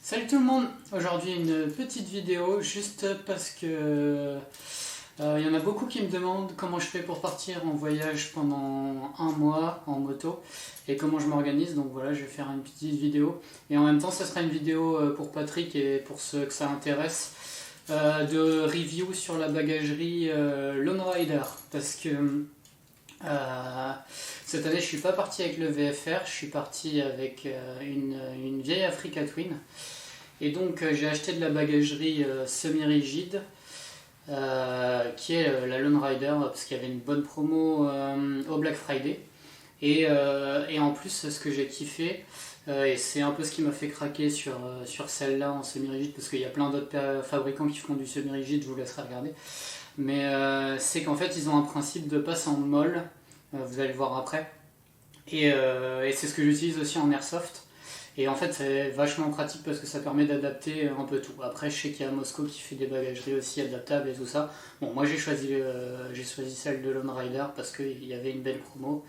Salut tout le monde. Aujourd'hui une petite vidéo juste parce que y en a beaucoup qui me demandent comment je fais pour partir en voyage pendant un mois en moto et comment je m'organise. Donc voilà, je vais faire une petite vidéo et en même temps ce sera une vidéo pour Patrick et pour ceux que ça intéresse de review sur la bagagerie Lone Rider parce que cette année je suis pas parti avec le VFR, je suis parti avec une vieille Africa Twin. Et donc j'ai acheté de la bagagerie semi-rigide qui est la Lone Rider parce qu'il y avait une bonne promo au Black Friday. Et en plus ce que j'ai kiffé, et c'est un peu ce qui m'a fait craquer sur celle-là en semi-rigide, parce qu'il y a plein d'autres fabricants qui font du semi-rigide, je vous laisserai regarder. Mais c'est qu'en fait ils ont un principe de passe en molle, vous allez le voir après. Et c'est ce que j'utilise aussi en airsoft. Et en fait c'est vachement pratique parce que ça permet d'adapter un peu tout. Après je sais qu'il y a Mosco qui fait des bagageries aussi adaptables et tout ça. Bon, moi j'ai choisi celle de Lone Rider parce qu'il y avait une belle promo.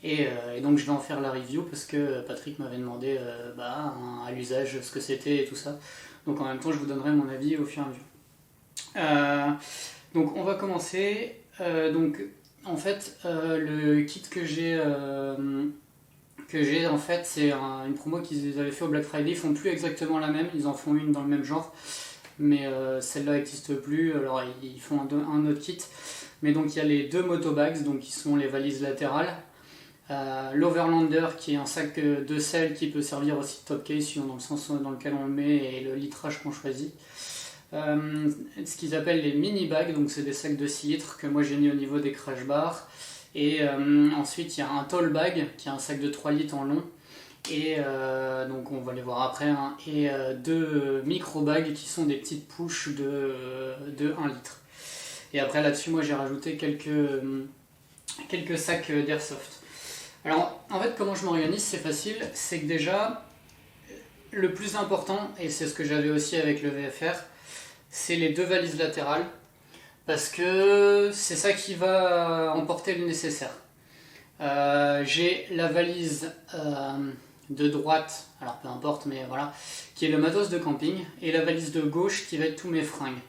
Et donc je vais en faire la review parce que Patrick m'avait demandé à l'usage ce que c'était et tout ça. Donc en même temps je vous donnerai mon avis au fur et à mesure. Donc on va commencer. Donc en fait le kit que j'ai en fait c'est une promo qu'ils avaient fait au Black Friday. Ils font plus exactement la même, ils en font une dans le même genre, mais celle-là n'existe plus, alors ils font un autre kit. Mais donc il y a les deux motobags, donc qui sont les valises latérales, l'Overlander qui est un sac de sel qui peut servir aussi de top case suivant dans le sens dans lequel on le met et le litrage qu'on choisit. Ce qu'ils appellent les mini bags, donc c'est des sacs de 6 litres que moi j'ai mis au niveau des crash bars. Et ensuite il y a un tall bag qui est un sac de 3 litres en long, et donc on va les voir après, hein, et deux micro bags qui sont des petites pouches de 1 litre. Et après là-dessus moi j'ai rajouté quelques sacs d'airsoft. Alors en fait comment je m'organise, c'est facile, c'est que déjà le plus important, et c'est ce que j'avais aussi avec le VFR, c'est les deux valises latérales. Parce que c'est ça qui va emporter le nécessaire. J'ai la valise de droite, alors peu importe, mais voilà, qui est le matos de camping, et la valise de gauche qui va être tous mes fringues.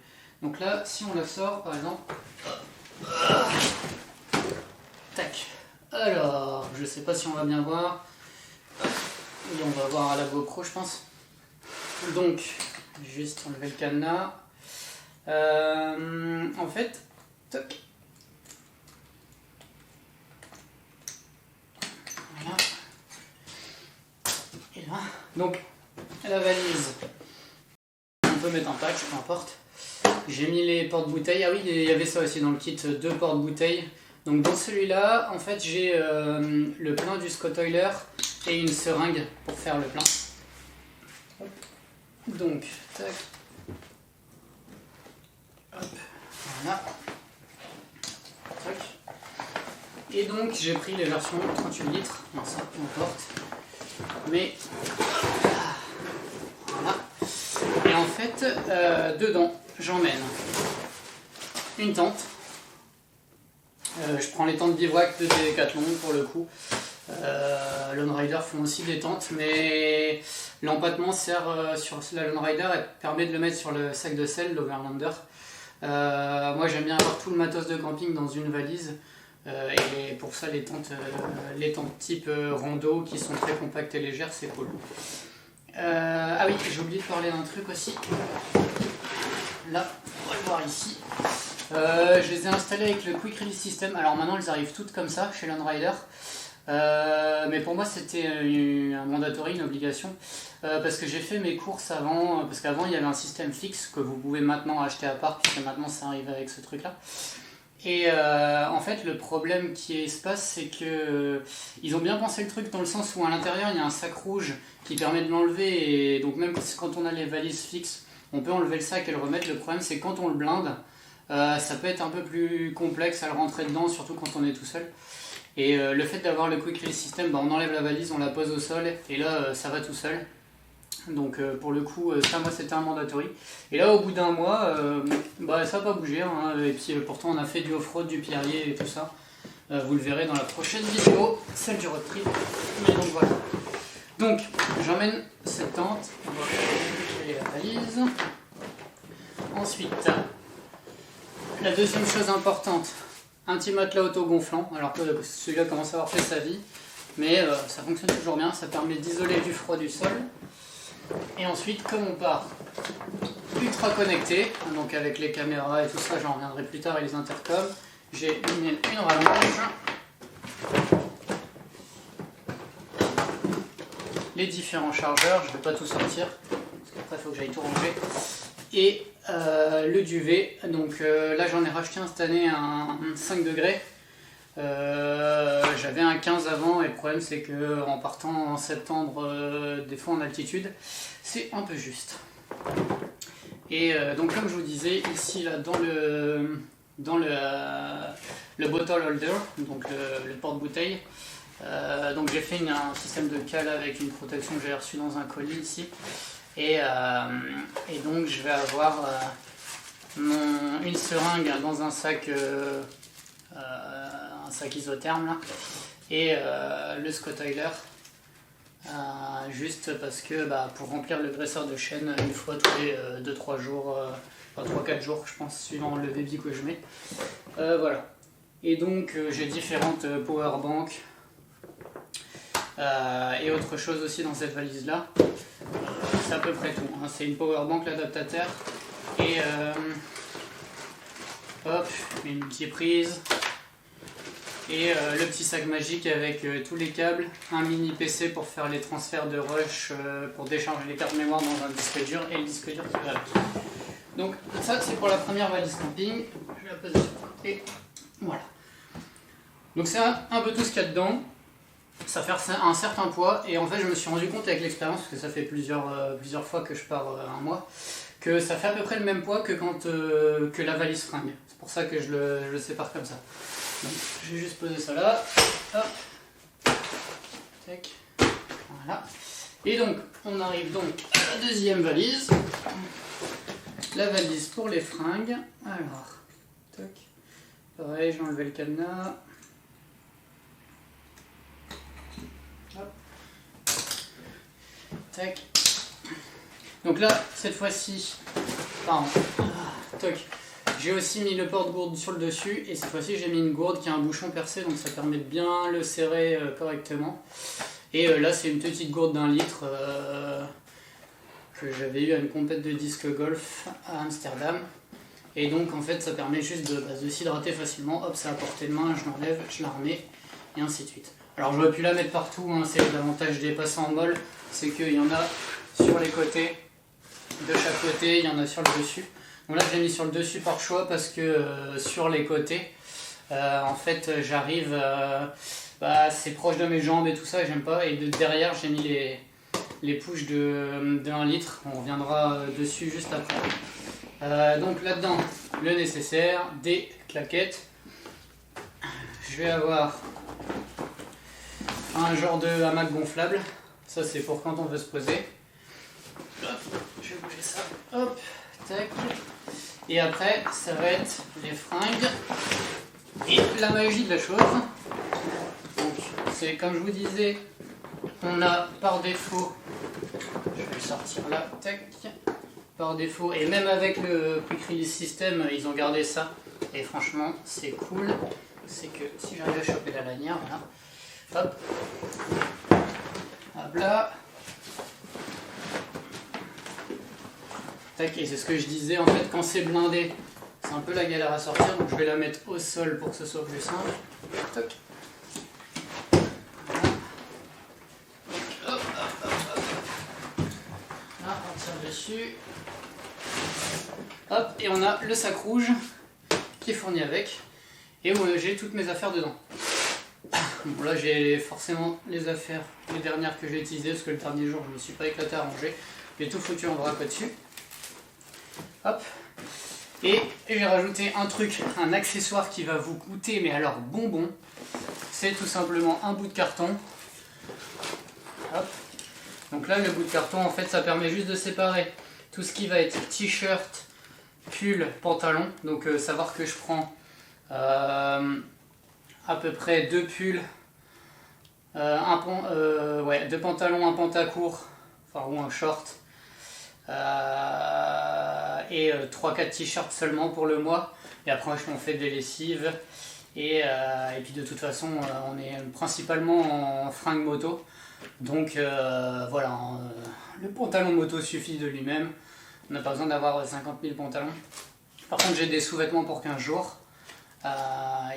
Donc là, si on la sort, par exemple, tac. Alors, je sais pas si on va bien voir. Et on va voir à la GoPro, je pense. Donc, juste enlever le cadenas. En fait, toc. Voilà. Et là, donc la valise, on peut mettre en pack, peu importe. J'ai mis les porte-bouteilles. Ah oui, il y avait ça aussi dans le kit, 2 porte-bouteilles. Donc dans celui-là, en fait, j'ai le plein du Scott Oiler et une seringue pour faire le plein. Donc, tac. Hop, voilà. Tac. Et donc j'ai pris les versions 38 litres, non, ça peu importe. Mais voilà. Et en fait, dedans, j'emmène une tente. Je prends les tentes bivouac de Decathlon pour le coup. Lone Rider font aussi des tentes, mais l'empattement sert sur la Lone Rider et permet de le mettre sur le sac de sel, l'Overlander. Moi j'aime bien avoir tout le matos de camping dans une valise, et pour ça les tentes type rando qui sont très compactes et légères, c'est cool. Ah oui, j'ai oublié de parler d'un truc aussi. Là, on va le voir ici. Je les ai installés avec le Quick Release System. Alors maintenant elles arrivent toutes comme ça chez Lone Rider. Mais pour moi c'était un mandatory, une obligation, parce que j'ai fait mes courses avant, parce qu'avant il y avait un système fixe que vous pouvez maintenant acheter à part, puisque maintenant ça arrive avec ce truc là. Et en fait le problème qui se passe, c'est que ils ont bien pensé le truc dans le sens où à l'intérieur il y a un sac rouge qui permet de l'enlever, et donc même quand on a les valises fixes on peut enlever le sac et le remettre. Le problème c'est que quand on le blinde, ça peut être un peu plus complexe à le rentrer dedans, surtout quand on est tout seul. Et le fait d'avoir le Quick Release System, on enlève la valise, on la pose au sol, et là ça va tout seul. Donc pour le coup, ça moi c'était un mandatory. Et là au bout d'un mois, ça n'a pas bougé, hein. Et puis pourtant on a fait du off-road, du pierrier et tout ça. Vous le verrez dans la prochaine vidéo, celle du road trip. Mais donc voilà. Donc j'emmène cette tente, on va récupérer la valise. Ensuite, la deuxième chose importante, un petit matelas auto-gonflant. Alors que celui-là commence à avoir fait sa vie, mais ça fonctionne toujours bien, ça permet d'isoler du froid du sol. Et ensuite, comme on part ultra connecté, donc avec les caméras et tout ça, j'en reviendrai plus tard, et les intercoms, j'ai une rallonge, les différents chargeurs, je ne vais pas tout sortir, parce qu'après il faut que j'aille tout ranger, et le duvet. Donc là j'en ai racheté un cette année, un 5 degrés. J'avais un 15 avant, et le problème c'est que en partant en septembre, des fois en altitude, c'est un peu juste. Et donc comme je vous disais, ici là dans le bottle holder, donc le porte-bouteille, donc j'ai fait un système de cale avec une protection que j'ai reçue dans un colis ici, et donc je vais avoir une seringue dans un sac isotherme là, et le Scott Oiler, juste parce que pour remplir le graisseur de chêne une fois tous les 2-3 jours, 3-4 jours je pense, suivant le débit que je mets. Voilà. Et donc j'ai différentes powerbanks et autre chose aussi dans cette valise là. C'est à peu près tout, hein. C'est une powerbank, l'adaptateur, et hop, une multiprise, et le petit sac magique avec tous les câbles, un mini PC pour faire les transferts de rush, pour décharger les cartes mémoire dans un disque dur, et le disque dur qui va avec. Donc ça c'est pour la première valise camping, je vais la poser sur le côté, voilà. Donc c'est un peu tout ce qu'il y a dedans. Ça fait un certain poids, et en fait je me suis rendu compte avec l'expérience, parce que ça fait plusieurs fois que je pars un mois, que ça fait à peu près le même poids que que la valise fringue. C'est pour ça que je le sépare comme ça. Donc, je vais juste poser ça là, hop, tac, voilà. Et donc on arrive donc à la deuxième valise, la valise pour les fringues. Alors, tac, pareil, j'ai enlevé le cadenas. Tac. Donc là, cette fois-ci, j'ai aussi mis le porte-gourde sur le dessus, et cette fois-ci j'ai mis une gourde qui a un bouchon percé, donc ça permet de bien le serrer correctement. Et là c'est une petite gourde d'1 litre que j'avais eu à une compète de disque golf à Amsterdam. Et donc en fait ça permet juste de s'hydrater facilement. Hop, c'est à portée de main, je l'enlève, je la remets, et ainsi de suite. Alors j'aurais pu la mettre partout, hein, c'est l'avantage des passants en molle, c'est qu'il y en a sur les côtés, de chaque côté, il y en a sur le dessus. Donc là j'ai mis sur le dessus par choix, parce que sur les côtés, en fait j'arrive, c'est proche de mes jambes et tout ça, j'aime pas, et derrière j'ai mis les pushs de 1 litre, on reviendra dessus juste après. Donc là-dedans, le nécessaire, des claquettes, je vais avoir un genre de hamac gonflable, ça c'est pour quand on veut se poser. Hop, je vais bouger ça, hop, tac. Et après, ça va être les fringues et la magie de la chose. Donc, c'est comme je vous disais, on a par défaut, je vais le sortir là, tac, par défaut, et même avec le Quick Release System, ils ont gardé ça, et franchement, c'est cool. C'est que si j'arrive à choper la lanière, voilà, hop, hop là. Tac, et c'est ce que je disais, en fait quand c'est blindé, c'est un peu la galère à sortir, donc je vais la mettre au sol pour que ce soit plus simple. Toc. Voilà. Hop, hop, hop, hop. Là, on tire dessus. Hop, et on a le sac rouge qui est fourni avec, et où j'ai toutes mes affaires dedans. Bon, là j'ai forcément les affaires, les dernières que j'ai utilisées, parce que le dernier jour je me suis pas éclaté à ranger. J'ai tout foutu en vrac au-dessus. Hop. Et j'ai rajouté un truc, un accessoire qui va vous coûter, mais alors bonbon. C'est tout simplement un bout de carton. Hop. Donc là le bout de carton, en fait ça permet juste de séparer tout ce qui va être t-shirt, pull, pantalon. Donc savoir que je prends à peu près 2 pulls, deux pantalons, un pantacourt, enfin ou un short, et 3-4 t-shirts seulement pour le mois. Et après je m'en fais des lessives. Et puis de toute façon, on est principalement en fringues moto. Donc voilà, le pantalon moto suffit de lui-même. On n'a pas besoin d'avoir 50 000 pantalons. Par contre, j'ai des sous-vêtements pour 15 jours.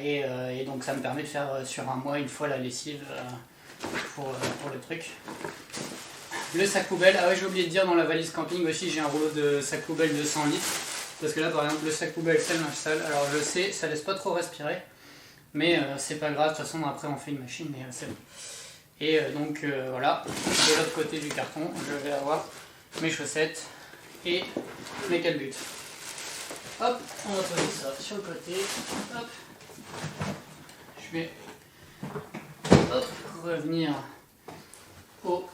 Et donc ça me permet de faire sur un mois une fois la lessive pour le truc. Le sac poubelle, ah ouais, j'ai oublié de dire, dans la valise camping aussi j'ai un rouleau de sac poubelle de 100 litres. Parce que là par exemple le sac poubelle c'est le linge sale. Alors je sais, ça laisse pas trop respirer. Mais c'est pas grave, de toute façon après on fait une machine, mais c'est bon. Et donc voilà, de l'autre côté du carton, je vais avoir mes chaussettes et mes calbutes. Hop, on va poser ça sur le côté. Hop, je vais revenir au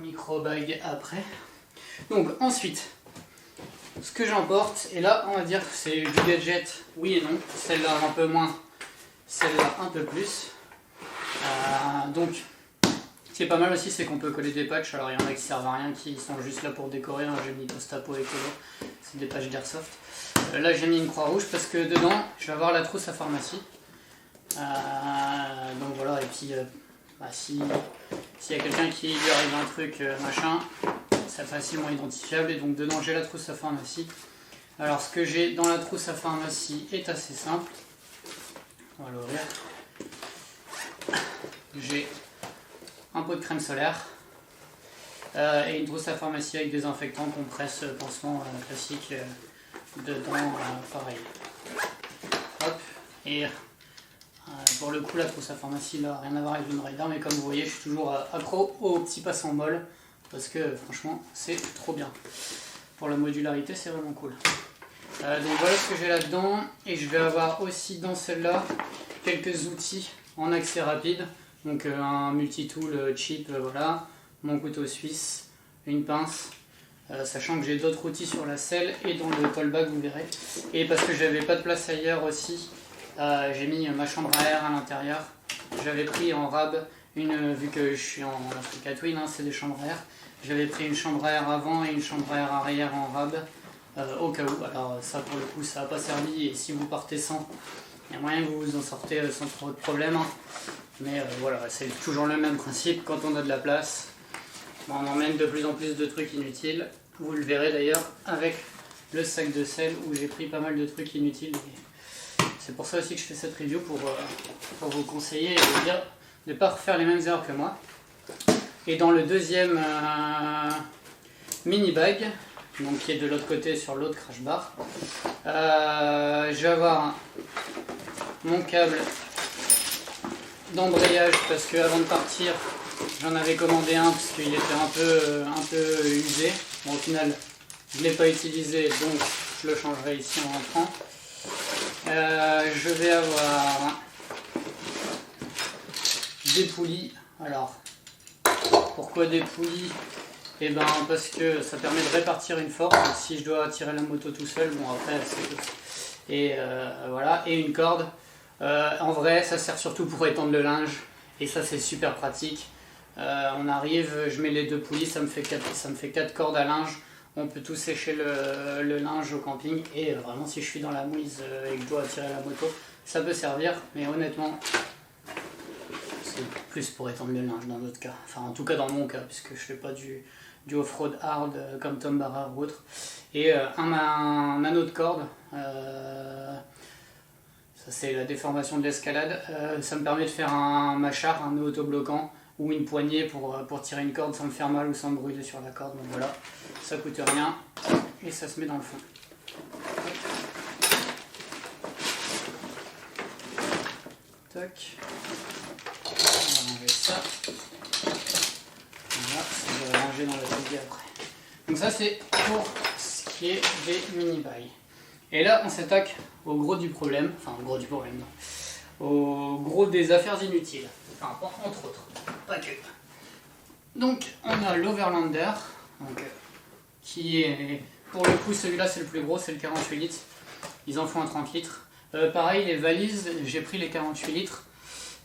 micro-bag après. Donc ensuite, ce que j'emporte, et là on va dire que c'est du gadget, oui et non, celle-là un peu moins, celle-là un peu plus. Donc ce qui est pas mal aussi, c'est qu'on peut coller des patchs. Alors il y en a qui servent à rien, qui sont juste là pour décorer, j'ai mis Postapo écolo, c'est des patchs d'airsoft. Là j'ai mis une croix rouge parce que dedans je vais avoir la trousse à pharmacie. Donc voilà, et puis s'il y a quelqu'un qui lui arrive un truc machin, c'est facilement identifiable. Et donc dedans j'ai la trousse à pharmacie. Alors ce que j'ai dans la trousse à pharmacie est assez simple. On va l'ouvrir. J'ai un pot de crème solaire et une trousse à pharmacie avec désinfectant, compresse, pansement classique dedans, pareil. Hop, et pour le coup la trousse à pharmacie là, rien à voir avec une Rider, mais comme vous voyez je suis toujours accro au petit passant molle parce que franchement c'est trop bien. Pour la modularité c'est vraiment cool. Donc voilà ce que j'ai là-dedans, et je vais avoir aussi dans celle-là quelques outils en accès rapide. Donc un multi-tool cheap, voilà, mon couteau suisse, une pince, sachant que j'ai d'autres outils sur la selle et dans le call bag vous verrez. Et parce que j'avais pas de place ailleurs aussi, j'ai mis ma chambre à air à l'intérieur. J'avais pris en rab vu que je suis en Africa Twin, hein, c'est des chambres à air. J'avais pris une chambre à air avant et une chambre à air arrière en rab. Au cas où, alors ça pour le coup ça n'a pas servi, et si vous partez sans, il y a moyen que vous vous en sortez sans trop de problème, hein. Mais voilà, c'est toujours le même principe, quand on a de la place, on emmène de plus en plus de trucs inutiles. Vous le verrez d'ailleurs avec le sac de sel où j'ai pris pas mal de trucs inutiles. C'est pour ça aussi que je fais cette review, pour vous conseiller et vous dire de ne pas refaire les mêmes erreurs que moi. Et dans le deuxième mini bag, donc qui est de l'autre côté sur l'autre crash bar, je vais avoir mon câble d'embrayage parce que avant de partir j'en avais commandé un parce qu'il était un peu usé. Bon, au final je ne l'ai pas utilisé, donc je le changerai ici en rentrant. Je vais avoir des poulies. Alors pourquoi des poulies? Et ben parce que ça permet de répartir une force. Si je dois tirer la moto tout seul, bon après c'est tout. Et voilà, et une corde. En vrai ça sert surtout pour étendre le linge, et ça c'est super pratique. On arrive, je mets les deux poulies, ça me fait 4 cordes à linge. On peut tout sécher le linge au camping, et vraiment si je suis dans la mouise et que je dois tirer la moto, ça peut servir, mais honnêtement c'est plus pour étendre le linge dans d'autres cas. Enfin en tout cas dans mon cas, puisque je fais pas du off-road hard comme Tom Barra ou autre. Et un anneau de corde, ça c'est la déformation de l'escalade, ça me permet de faire un mâchard, un nœud autobloquant, ou une poignée pour tirer une corde sans me faire mal ou sans me brûler sur la corde. Donc voilà, ça coûte rien et ça se met dans le fond. Tac. On va ranger ça. Voilà, ça va ranger dans la bougie après. Donc ça c'est pour ce qui est des mini-bails. Et là on s'attaque au gros du problème, enfin au gros du problème, non. Au gros des affaires inutiles, enfin entre autres, pas que. Donc on a l'Overlander, qui est, pour le coup celui-là c'est le plus gros, c'est le 48 litres, ils en font un 30 litres. Pareil, les valises, j'ai pris les 48 litres.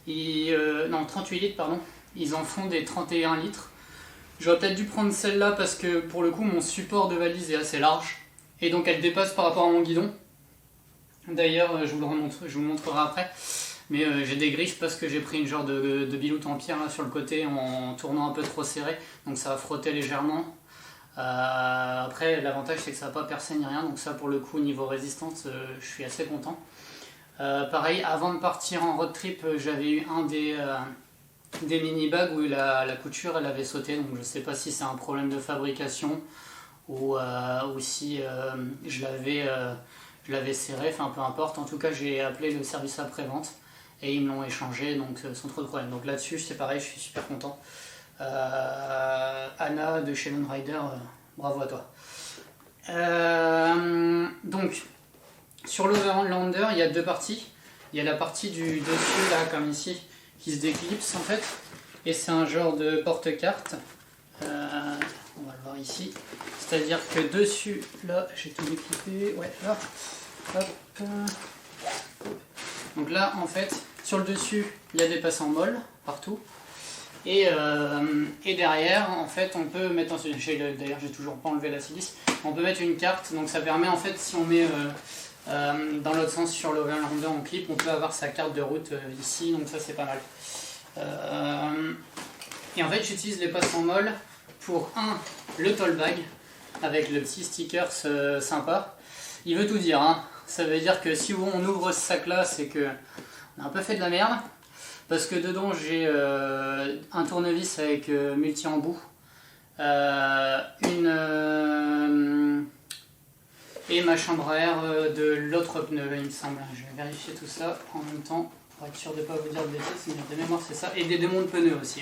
Non, 38 litres, pardon. Ils en font des 31 litres. J'aurais peut-être dû prendre celle-là parce que pour le coup, mon support de valise est assez large. Et donc elle dépasse par rapport à mon guidon. D'ailleurs, je vous le montrerai après. Mais j'ai des griffes parce que j'ai pris une genre de biloute en pierre là, sur le côté en tournant un peu trop serré. Donc ça va frotter légèrement. Après, l'avantage c'est que ça va pas percer ni rien. Donc ça, pour le coup, niveau résistance, je suis assez content. Pareil, avant de partir en road trip, j'avais eu un des mini bags où la couture elle avait sauté, donc je sais pas si c'est un problème de fabrication ou si je l'avais serré, enfin peu importe. En tout cas, j'ai appelé le service après-vente et ils me l'ont échangé, donc sans trop de problème. Donc là-dessus, c'est pareil, je suis super content. Anna de chez Lone Rider, bravo à toi. Donc, sur l'Overlander, il y a deux parties. Il y a la partie du dessus, là, comme ici, qui se déclipse en fait. Et c'est un genre de porte-carte. On va le voir ici. C'est-à-dire que dessus, là, j'ai tout déclippé. Ouais, là. Hop. Donc là, en fait, sur le dessus, il y a des passants molles partout. Et derrière, en fait, on peut mettre. D'ailleurs, j'ai toujours pas enlevé la silice. On peut mettre une carte. Donc ça permet, en fait, si on met. Dans l'autre sens sur l'Overlander en clip, on peut avoir sa carte de route ici, donc ça c'est pas mal. Et en fait j'utilise les passants molles pour le toll bag avec le petit sticker sympa. Il veut tout dire, hein. Ça veut dire que si on ouvre ce sac là, c'est que on a un peu fait de la merde, parce que dedans j'ai un tournevis avec multi-embout, et ma chambre à air de l'autre pneu, il me semble. Je vais vérifier tout ça en même temps pour être sûr de ne pas vous dire de bêtises, mais de mémoire c'est ça. Et des démons de pneus aussi.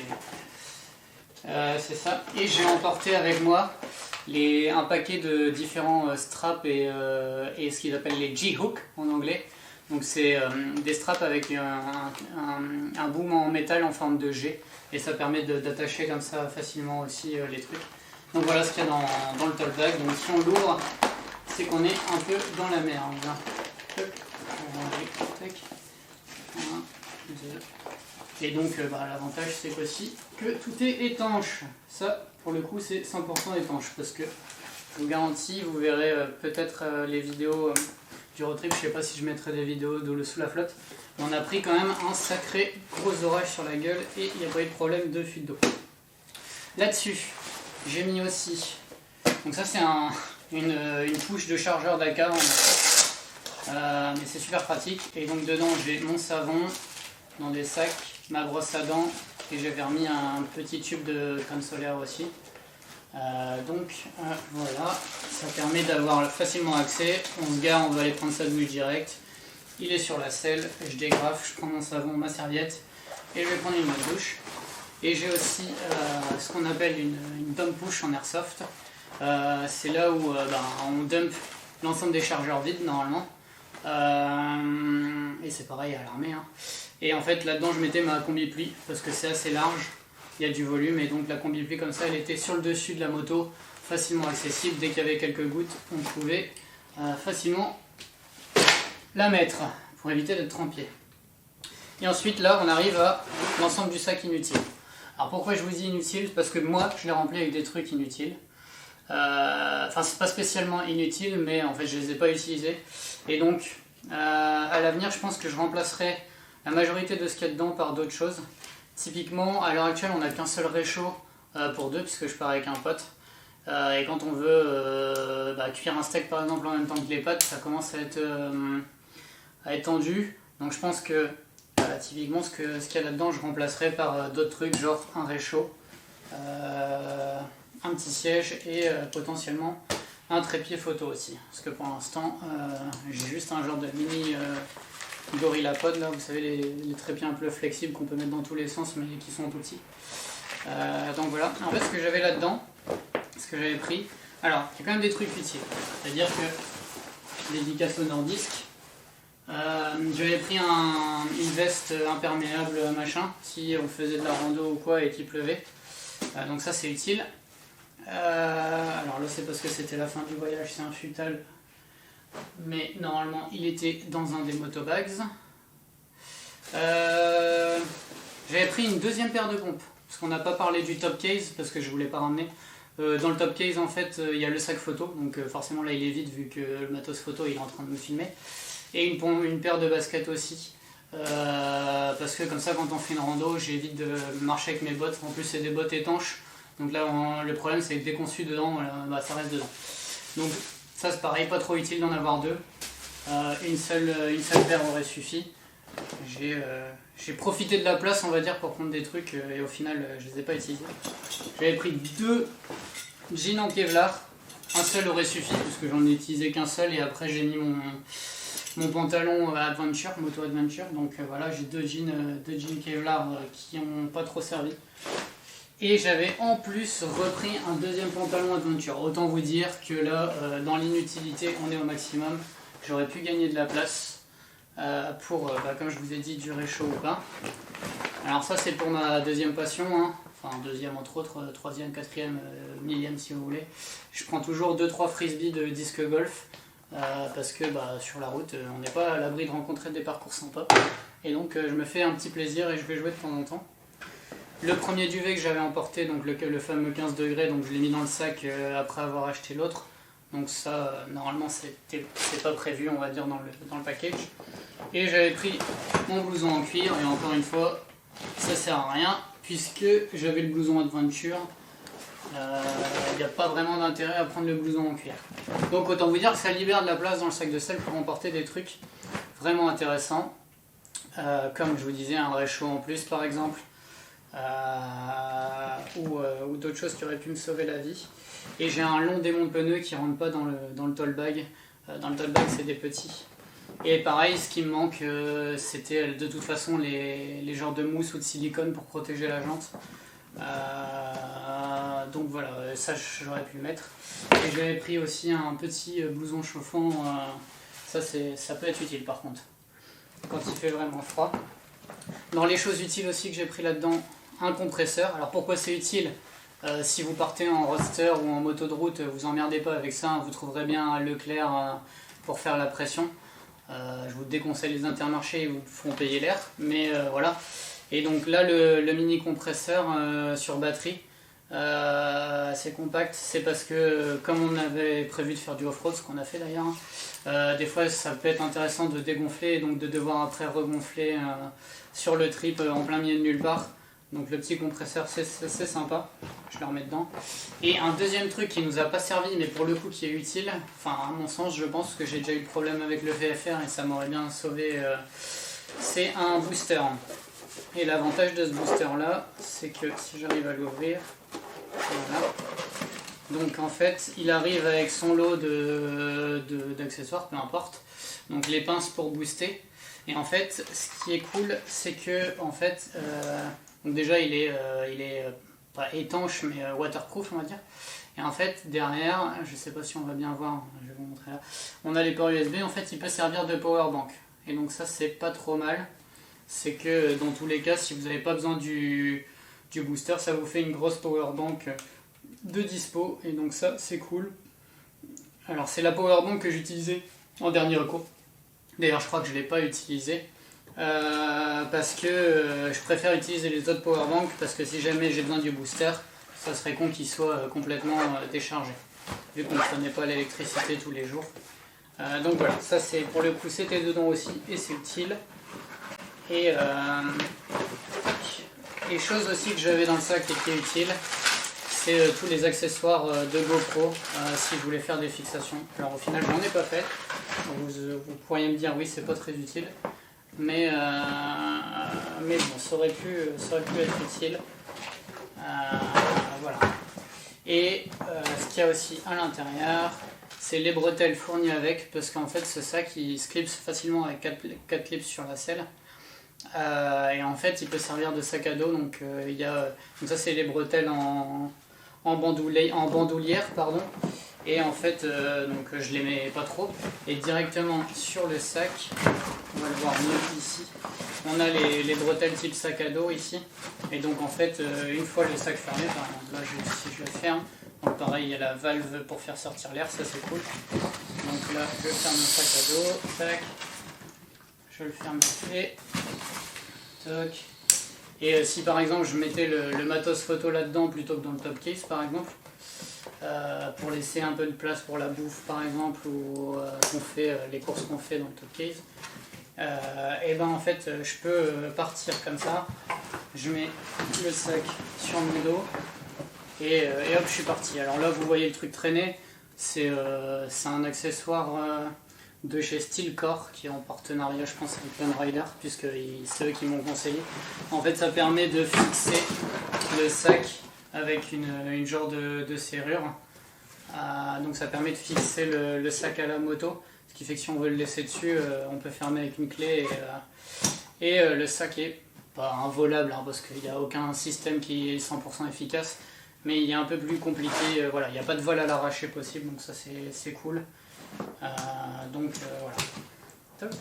Oui. C'est ça. Et j'ai emporté avec moi un paquet de différents straps et ce qu'ils appellent les G-hooks en anglais. Donc c'est des straps avec un boom en métal en forme de G. Et ça permet d'attacher comme ça facilement aussi les trucs. Donc voilà ce qu'il y a dans le toll bag. Donc si on l'ouvre, c'est qu'on est un peu dans la merde. Et donc l'avantage c'est qu'aussi que tout est étanche. Ça pour le coup c'est 100% étanche, parce que je vous garantis, vous verrez peut-être les vidéos du road trip, je sais pas si je mettrai des vidéos de sous la flotte, mais on a pris quand même un sacré gros orage sur la gueule et il n'y a pas eu de problème de fuite d'eau. Là-dessus, j'ai mis aussi, donc ça c'est une couche de chargeur d'AK, mais c'est super pratique. Et donc dedans j'ai mon savon dans des sacs, ma brosse à dents, et j'avais remis un petit tube de crème solaire aussi. Voilà, ça permet d'avoir facilement accès. On se gare, on va aller prendre sa douche direct. Il est sur la selle, je dégrafe, je prends mon savon, ma serviette et je vais prendre une douche. Et j'ai aussi ce qu'on appelle une dump push en airsoft. C'est là où on dump l'ensemble des chargeurs vides normalement. Et c'est pareil à l'armée. Hein. Et en fait là-dedans je mettais ma combi pluie parce que c'est assez large, il y a du volume, et donc la combi pluie comme ça elle était sur le dessus de la moto, facilement accessible. Dès qu'il y avait quelques gouttes, on pouvait facilement la mettre pour éviter d'être trempé. Et ensuite là on arrive à l'ensemble du sac inutile. Alors pourquoi je vous dis inutile? Parce que moi je l'ai rempli avec des trucs inutiles. Enfin c'est pas spécialement inutile, mais en fait je les ai pas utilisés. Et donc à l'avenir je pense que je remplacerai la majorité de ce qu'il y a dedans par d'autres choses. Typiquement à l'heure actuelle on n'a qu'un seul réchaud pour deux, puisque je pars avec un pote. Et quand on veut cuire un steak par exemple en même temps que les pâtes, ça commence à être tendu. Donc je pense que typiquement ce qu'il y a là-dedans je remplacerai par d'autres trucs, genre un réchaud, un petit siège et potentiellement un trépied photo aussi. Parce que pour l'instant j'ai juste un genre de mini GorillaPod là, vous savez les trépieds un peu flexibles qu'on peut mettre dans tous les sens mais qui sont tout petits. Donc voilà, en fait ce que j'avais là-dedans, ce que j'avais pris, alors il y a quand même des trucs utiles, c'est-à-dire que dédicace au Nordisk, j'avais pris une veste imperméable machin, si on faisait de la rando ou quoi et qu'il pleuvait, donc ça c'est utile. Alors là c'est parce que c'était la fin du voyage, c'est un futal mais normalement il était dans un des motobags. J'avais pris une deuxième paire de pompes, parce qu'on n'a pas parlé du top case, parce que je voulais pas ramener. Dans le top case, en fait, il y a le sac photo, donc forcément là il est vide vu que le matos photo il est en train de me filmer. Et une paire de baskets aussi, parce que comme ça quand on fait une rando, j'évite de marcher avec mes bottes. En plus c'est des bottes étanches, donc là le problème c'est que dès qu'on suit dedans, bah, ça reste dedans. Donc ça c'est pareil, pas trop utile d'en avoir deux. Une seule paire aurait suffi. J'ai profité de la place, on va dire, pour prendre des trucs et au final je les ai pas utilisés. J'avais pris deux jeans en Kevlar, un seul aurait suffi parce que j'en ai utilisé qu'un seul et après j'ai mis mon pantalon Adventure, Moto Adventure. Donc voilà, j'ai deux jeans Kevlar qui n'ont pas trop servi. Et j'avais en plus repris un deuxième pantalon Adventure. Autant vous dire que là, dans l'inutilité, on est au maximum. J'aurais pu gagner de la place. Pour, comme je vous ai dit, du réchaud ou pas. Alors ça c'est pour ma deuxième passion, hein. Enfin deuxième entre autres, troisième, quatrième, millième si vous voulez. Je prends toujours 2-3 frisbees de disque golf, parce que sur la route on n'est pas à l'abri de rencontrer des parcours sympas. Et donc je me fais un petit plaisir et je vais jouer de temps en temps. Le premier duvet que j'avais emporté, donc le fameux 15 degrés, donc je l'ai mis dans le sac après avoir acheté l'autre. Donc ça, normalement, c'est pas prévu, on va dire, dans le package. Et j'avais pris mon blouson en cuir, et encore une fois, ça sert à rien, puisque j'avais le blouson Adventure. Il n'y a pas vraiment d'intérêt à prendre le blouson en cuir. Donc autant vous dire que ça libère de la place dans le sac de sel pour emporter des trucs vraiment intéressants. Comme je vous disais, un réchaud en plus, par exemple. Ou d'autres choses qui auraient pu me sauver la vie. Et j'ai un long démon de pneus qui rentre pas dans le toll bag. Dans le toll bag c'est des petits. Et pareil, ce qui me manque c'était de toute façon les genres de mousse ou de silicone pour protéger la jante. Donc voilà, ça j'aurais pu le mettre. Et j'avais pris aussi un petit blouson chauffant. Ça peut être utile par contre, quand il fait vraiment froid. Dans les choses utiles aussi que j'ai pris là-dedans, un compresseur. Alors pourquoi c'est utile? Si vous partez en roadster ou en moto de route, vous emmerdez pas avec ça, vous trouverez bien à Leclerc pour faire la pression. Je vous déconseille les Intermarchés, ils vous font payer l'air, mais voilà. Et donc là le mini compresseur sur batterie, c'est compact, c'est parce que comme on avait prévu de faire du off-road, ce qu'on a fait d'ailleurs, des fois ça peut être intéressant de dégonfler et donc de devoir après regonfler sur le trip en plein milieu de nulle part. Donc le petit compresseur c'est sympa, je le remets dedans. Et un deuxième truc qui nous a pas servi mais pour le coup qui est utile, enfin à mon sens je pense que j'ai déjà eu le problème avec le VFR et ça m'aurait bien sauvé, c'est un booster. Et l'avantage de ce booster là, c'est que si j'arrive à l'ouvrir, voilà. Donc en fait il arrive avec son lot d'accessoires, peu importe. Donc les pinces pour booster. Et en fait ce qui est cool c'est que en fait donc déjà il est pas étanche mais waterproof on va dire. Et en fait derrière, je sais pas si on va bien voir, je vais vous montrer là, on a les ports USB, en fait il peut servir de power bank. Et donc ça c'est pas trop mal, c'est que dans tous les cas si vous n'avez pas besoin du booster, ça vous fait une grosse power bank de dispo et donc ça c'est cool. Alors c'est la power bank que j'utilisais en dernier recours. D'ailleurs je crois que je ne l'ai pas utilisée. Parce que je préfère utiliser les autres powerbanks parce que si jamais j'ai besoin du booster, ça serait con qu'il soit complètement déchargé vu qu'on ne prenait pas l'électricité tous les jours. Donc voilà, ça c'est pour le coup c'était dedans aussi et c'est utile. Et chose aussi que j'avais dans le sac et qui est utile, c'est tous les accessoires de GoPro si je voulais faire des fixations. Alors au final j'en ai pas fait, vous pourriez me dire oui c'est pas très utile. Mais bon, ça aurait pu être utile. Voilà. Et ce qu'il y a aussi à l'intérieur, c'est les bretelles fournies avec, parce qu'en fait ce sac il se clipse facilement avec 4 clips sur la selle. Et en fait il peut servir de sac à dos, donc donc ça c'est les bretelles en bandoulière, pardon. Et en fait, donc je les mets pas trop. Et directement sur le sac, on va le voir mieux ici, on a les bretelles type sac à dos ici. Et donc en fait, une fois le sac fermé, par exemple, là si je le ferme, donc pareil, il y a la valve pour faire sortir l'air, ça c'est cool. Donc là, je ferme le sac à dos, tac, je le ferme et toc. Et si par exemple je mettais le matos photo là-dedans plutôt que dans le top case par exemple, pour laisser un peu de place pour la bouffe par exemple, ou qu'on fait, les courses qu'on fait dans le top case, et ben en fait je peux partir comme ça, je mets le sac sur mon dos et hop je suis parti. Alors là vous voyez le truc traîner, c'est un accessoire de chez Steelcore qui est en partenariat je pense avec Lone Rider, puisque c'est eux qui m'ont conseillé. En fait ça permet de fixer le sac avec une genre de serrure, donc ça permet de fixer le sac à la moto, ce qui fait que si on veut le laisser dessus on peut fermer avec une clé, et le sac est pas involable hein, parce qu'il n'y a aucun système qui est 100% efficace, mais il est un peu plus compliqué, voilà, il n'y a pas de vol à l'arraché possible, donc ça c'est cool. Donc voilà. Toc.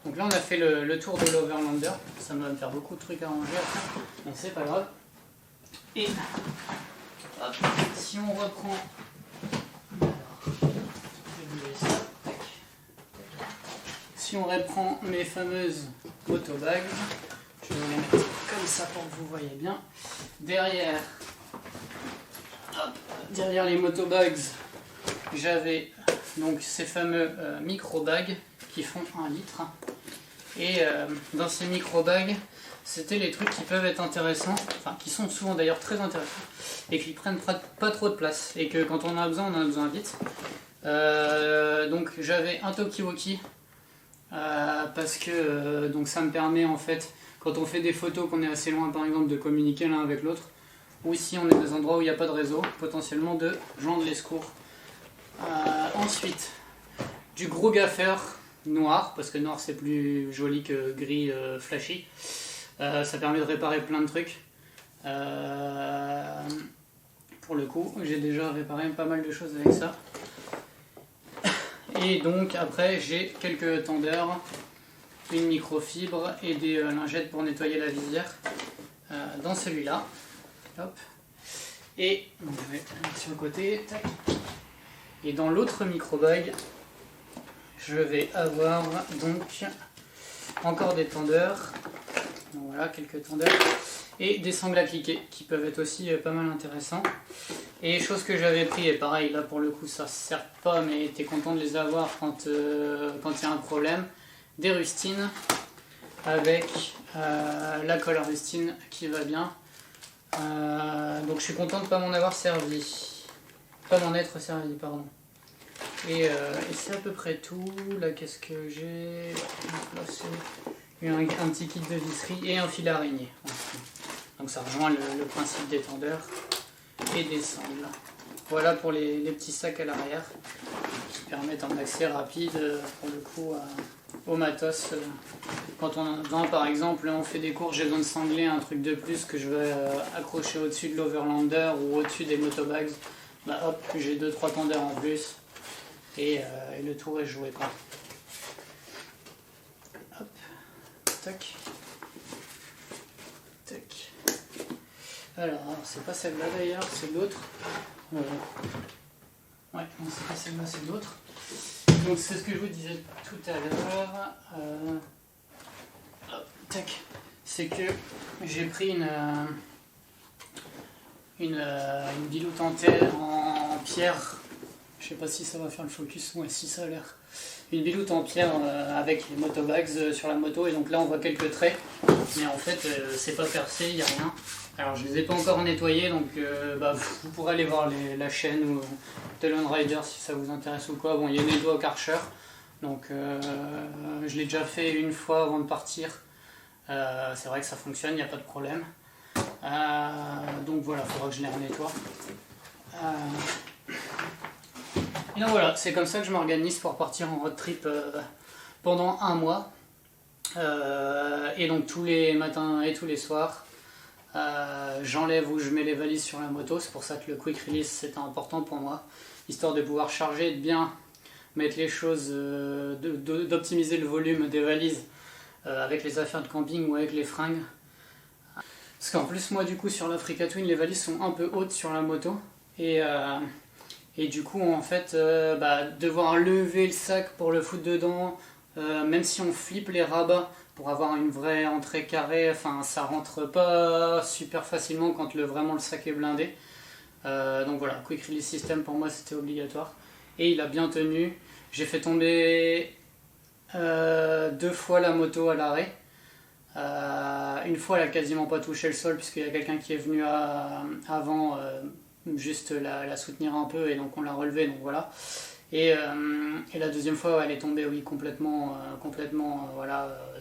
Donc là on a fait le tour de l'Overlander, ça va me faire beaucoup de trucs à ranger à faire, mais c'est pas grave. Et hop, si on reprend, si on reprend mes fameuses motobags, je vais les mettre comme ça pour que vous voyez bien. Derrière, hop, derrière les motobags, j'avais donc ces fameux micro-bags qui font 1 litre. Et dans ces micro-bags, c'était les trucs qui peuvent être intéressants, enfin qui sont souvent d'ailleurs très intéressants, et qui prennent pas trop de place, et que quand on en a besoin vite. Donc j'avais un Talkie-Walkie, parce que donc ça me permet en fait, quand on fait des photos qu'on est assez loin par exemple, de communiquer l'un avec l'autre, ou si on est dans des endroits où il n'y a pas de réseau, potentiellement de joindre les secours. Ensuite, du gros gaffeur noir, parce que noir c'est plus joli que gris flashy. Ça permet de réparer plein de trucs. Pour le coup, j'ai déjà réparé pas mal de choses avec ça. Et donc après, j'ai quelques tendeurs, une microfibre et des lingettes pour nettoyer la visière dans celui-là. Hop. Et donc, je vais mettre sur le côté. Tac. Et dans l'autre micro-bag, je vais avoir donc encore des tendeurs. Donc voilà, quelques tendeurs. Et des sangles à cliquer qui peuvent être aussi pas mal intéressants. Et chose que j'avais pris, et pareil, là pour le coup ça ne sert pas, mais t'es content de les avoir quand il y a un problème. Des rustines avec la colle à rustine qui va bien. Donc je suis content de ne pas m'en avoir servi. Pas m'en être servi, pardon. Et c'est à peu près tout. Là, qu'est-ce que j'ai? Là, c'est un petit kit de visserie et un fil à araignée. Donc ça rejoint le principe des tendeurs et des sangles. Voilà pour les petits sacs à l'arrière qui permettent un accès rapide pour le coup au matos. Quand on a besoin, par exemple, on fait des courses, j'ai besoin de sangler un truc de plus que je vais accrocher au-dessus de l'Overlander ou au-dessus des motobags. Bah hop, j'ai 2-3 tendeurs en plus et le tour est joué quoi. Hop, tac, tac. Alors c'est pas celle-là d'ailleurs, c'est l'autre. Ouais, non c'est pas celle-là, c'est l'autre. Donc c'est ce que je vous disais tout à l'heure. Tac, c'est que j'ai pris une biloute en terre en pierre. Je sais pas si ça va faire le focus, ouais si ça a l'air. Une biloute en pierre avec les motobags sur la moto, et donc là on voit quelques traits, mais en fait c'est pas percé, il n'y a rien. Alors je les ai pas encore nettoyés, donc vous pourrez aller voir la chaîne ou de Lone Rider si ça vous intéresse ou quoi. Bon, il y a une doigts au Karcher, donc je l'ai déjà fait une fois avant de partir. C'est vrai que ça fonctionne, il n'y a pas de problème. Donc voilà, il faudra que je les renettoie. Et donc voilà, c'est comme ça que je m'organise pour partir en road trip pendant 1 mois. Et donc tous les matins et tous les soirs, j'enlève ou je mets les valises sur la moto. C'est pour ça que le quick release c'était important pour moi. histoire de pouvoir charger et de bien mettre les choses, d'optimiser le volume des valises avec les affaires de camping ou avec les fringues. Parce qu'en plus moi du coup sur l'Africa Twin les valises sont un peu hautes sur la moto et du coup en fait devoir lever le sac pour le foutre dedans, même si on flippe les rabats pour avoir une vraie entrée carrée, enfin ça rentre pas super facilement quand vraiment le sac est blindé. Donc voilà, Quick Release System pour moi c'était obligatoire et il a bien tenu. J'ai fait tomber 2 fois la moto à l'arrêt. Une fois elle a quasiment pas touché le sol puisqu'il y a quelqu'un qui est venu avant juste la soutenir un peu et donc on l'a relevée, donc voilà. Et la deuxième fois elle est tombée complètement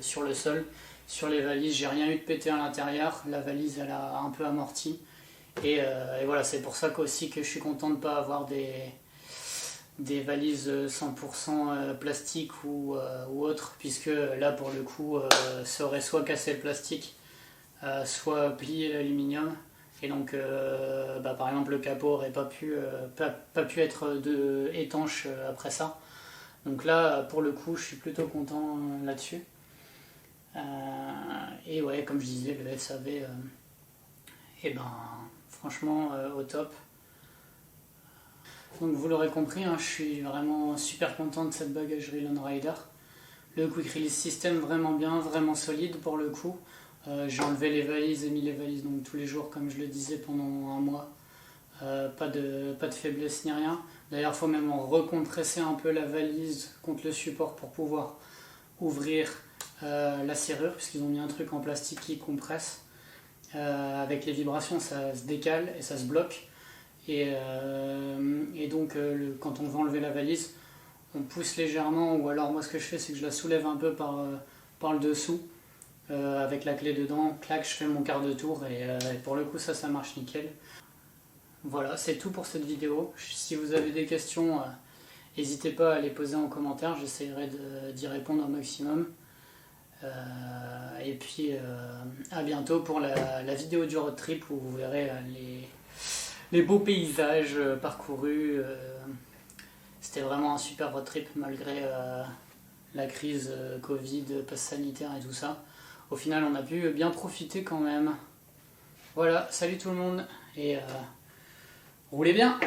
sur le sol, sur les valises. J'ai rien eu de pété à l'intérieur, la valise elle a un peu amorti et voilà, c'est pour ça qu'aussi que je suis content de ne pas avoir des valises 100% plastique ou autre, puisque là pour le coup ça aurait soit cassé le plastique, soit plié l'aluminium, et donc par exemple le capot aurait pas pu être étanche après ça. Donc là pour le coup je suis plutôt content là-dessus. Et ouais, comme je disais, le SAV franchement au top. Donc vous l'aurez compris, je suis vraiment super content de cette bagagerie Lone Rider. Le Quick Release System vraiment bien, vraiment solide pour le coup. J'ai enlevé les valises et mis les valises donc tous les jours comme je le disais pendant un mois. Pas de faiblesse ni rien. D'ailleurs il faut même recompresser un peu la valise contre le support pour pouvoir ouvrir la serrure, puisqu'ils ont mis un truc en plastique qui compresse. Avec les vibrations ça se décale et ça se bloque. Et donc quand on va enlever la valise, on pousse légèrement, ou alors moi ce que je fais c'est que je la soulève un peu par le dessous avec la clé dedans, clac, je fais mon quart de tour et pour le coup ça marche nickel. Voilà, c'est tout pour cette vidéo. Si vous avez des questions, n'hésitez pas à les poser en commentaire, j'essaierai d'y répondre au maximum. Et puis à bientôt pour la vidéo du road trip où vous verrez les beaux paysages parcourus. C'était vraiment un super road trip malgré la crise Covid, passe sanitaire et tout ça. Au final on a pu bien profiter quand même. Voilà, salut tout le monde et roulez bien!